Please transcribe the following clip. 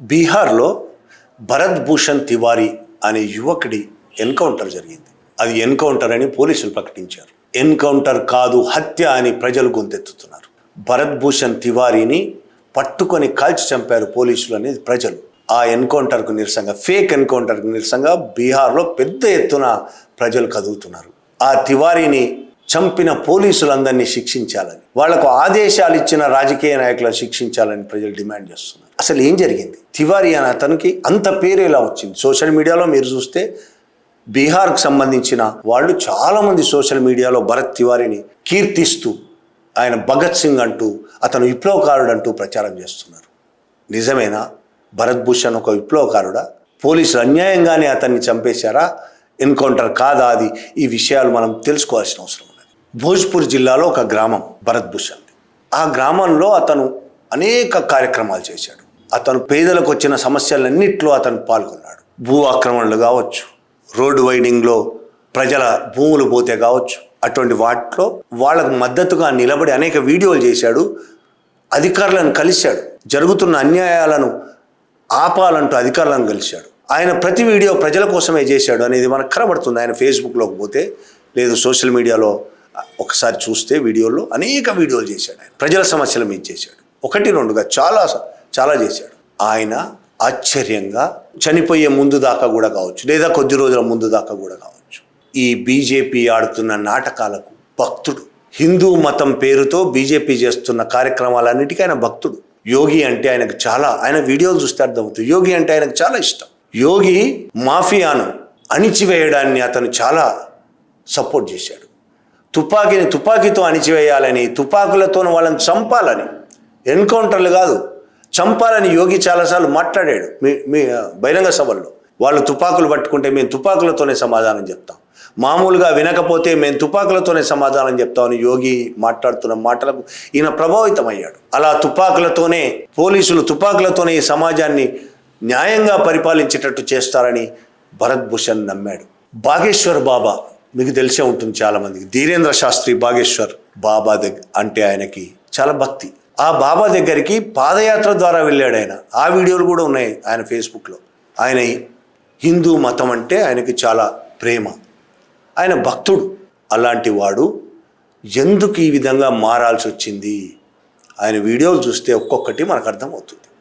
బీహార్లో భరత్ భూషణ్ తివారీ అనే యువకుడి ఎన్కౌంటర్ జరిగింది. అది ఎన్కౌంటర్ అని పోలీసులు ప్రకటించారు. ఎన్కౌంటర్ కాదు, హత్య అని ప్రజలు గొంతెత్తుతున్నారు. భరత్ భూషణ్ తివారీని పట్టుకొని కాల్చి చంపారు పోలీసులు అనేది ప్రజలు. ఆ ఎన్కౌంటర్కు నిరసనగా, ఫేక్ ఎన్కౌంటర్కు నిరసనగా బీహార్లో పెద్ద ఎత్తున ప్రజలు కదులుతున్నారు. ఆ తివారీని చంపిన పోలీసులందరినీ శిక్షించాలని, వాళ్లకు ఆదేశాలు ఇచ్చిన రాజకీయ నాయకులను శిక్షించాలని ప్రజలు డిమాండ్ చేస్తున్నారు. అసలు ఏం జరిగింది? తివారీ అనే అతనికి అంత పేరు ఎలా వచ్చింది? సోషల్ మీడియాలో మీరు చూస్తే బీహార్కు సంబంధించిన వాళ్ళు చాలామంది సోషల్ మీడియాలో భరత్ తివారీని కీర్తిస్తూ, ఆయన భగత్ సింగ్ అంటూ, అతను విప్లవకారుడు అంటూ ప్రచారం చేస్తున్నారు. నిజమేనా? భరత్ భూషణ్ ఒక విప్లవకారుడా? పోలీసులు అన్యాయంగానే అతన్ని చంపేశారా? ఎన్కౌంటర్ కాదా? అది ఈ విషయాలు మనం తెలుసుకోవాల్సిన అవసరం ఉన్నది. భోజ్పూర్ జిల్లాలో ఒక గ్రామం భరత్ భూషణ్. ఆ గ్రామంలో అతను అనేక కార్యక్రమాలు చేశాడు. అతను పేదలకు వచ్చిన సమస్యలన్నింటిలో అతను పాల్గొన్నాడు. భూ ఆక్రమణలు కావచ్చు, రోడ్డు వైడింగ్లో ప్రజల భూములు పోతే కావచ్చు, అటువంటి వాటిలో వాళ్ళకు మద్దతుగా నిలబడి అనేక వీడియోలు చేశాడు. అధికారులను కలిశాడు. జరుగుతున్న అన్యాయాలను ఆపాలంటూ అధికారులను కలిశాడు. ఆయన ప్రతి వీడియో ప్రజల కోసమే చేశాడు అనేది మనకు కనబడుతుంది. ఆయన ఫేస్బుక్లోకి పోతే, లేదు సోషల్ మీడియాలో ఒకసారి చూస్తే వీడియోల్లో అనేక వీడియోలు చేశాడు. ఆయన ప్రజల సమస్యల మీద చేశాడు. ఒకటి రెండుగా చాలా చేశాడు. ఆయన ఆశ్చర్యంగా చనిపోయే ముందు దాకా కూడా కావచ్చు, లేదా కొద్ది రోజుల ముందు దాకా కూడా కావచ్చు, ఈ బీజేపీ ఆడుతున్న నాటకాలకు భక్తుడు. హిందూ మతం పేరుతో బీజేపీ చేస్తున్న కార్యక్రమాలన్నిటికీ ఆయన భక్తుడు. యోగి అంటే ఆయనకు చాలా, ఆయన వీడియోలు చూస్తే అర్థమవుతుంది, యోగి అంటే ఆయనకు చాలా ఇష్టం. యోగి మాఫియాను అణిచివేయడాన్ని అతను చాలా సపోర్ట్ చేశాడు. తుపాకీతో అణిచివేయాలని, తుపాకులతో వాళ్ళని చంపాలని, ఎన్కౌంటర్లు కాదు చంపాలని యోగి చాలాసార్లు మాట్లాడాడు మీ బహిరంగ సభల్లో. వాళ్ళు తుపాకులు పట్టుకుంటే మేము తుపాకులతోనే సమాధానం చెప్తాం, మామూలుగా వినకపోతే మేము తుపాకులతోనే సమాధానం చెప్తామని యోగి మాట్లాడుతున్న మాటలకు ఈయన ప్రభావితం అయ్యాడు. అలా పోలీసులు తుపాకులతోనే ఈ సమాజాన్ని న్యాయంగా పరిపాలించేటట్టు చేస్తారని భరత్ భూషణ్ నమ్మాడు. బాగేశ్వర్ బాబా మీకు తెలిసే ఉంటుంది చాలామందికి. ధీరేంద్ర శాస్త్రి బాగేశ్వర్ బాబా అంటే ఆయనకి చాలా భక్తి. ఆ బాబా దగ్గరికి పాదయాత్ర ద్వారా వెళ్ళాడు ఆయన. ఆ వీడియోలు కూడా ఉన్నాయి ఆయన ఫేస్బుక్లో. ఆయన హిందూ మతం అంటే ఆయనకి చాలా ప్రేమ, ఆయన భక్తుడు. అలాంటి వాడు ఎందుకు ఈ విధంగా మారాల్సి వచ్చింది? ఆయన వీడియోలు చూస్తే ఒక్కొక్కటి మనకు అర్థమవుతుంది.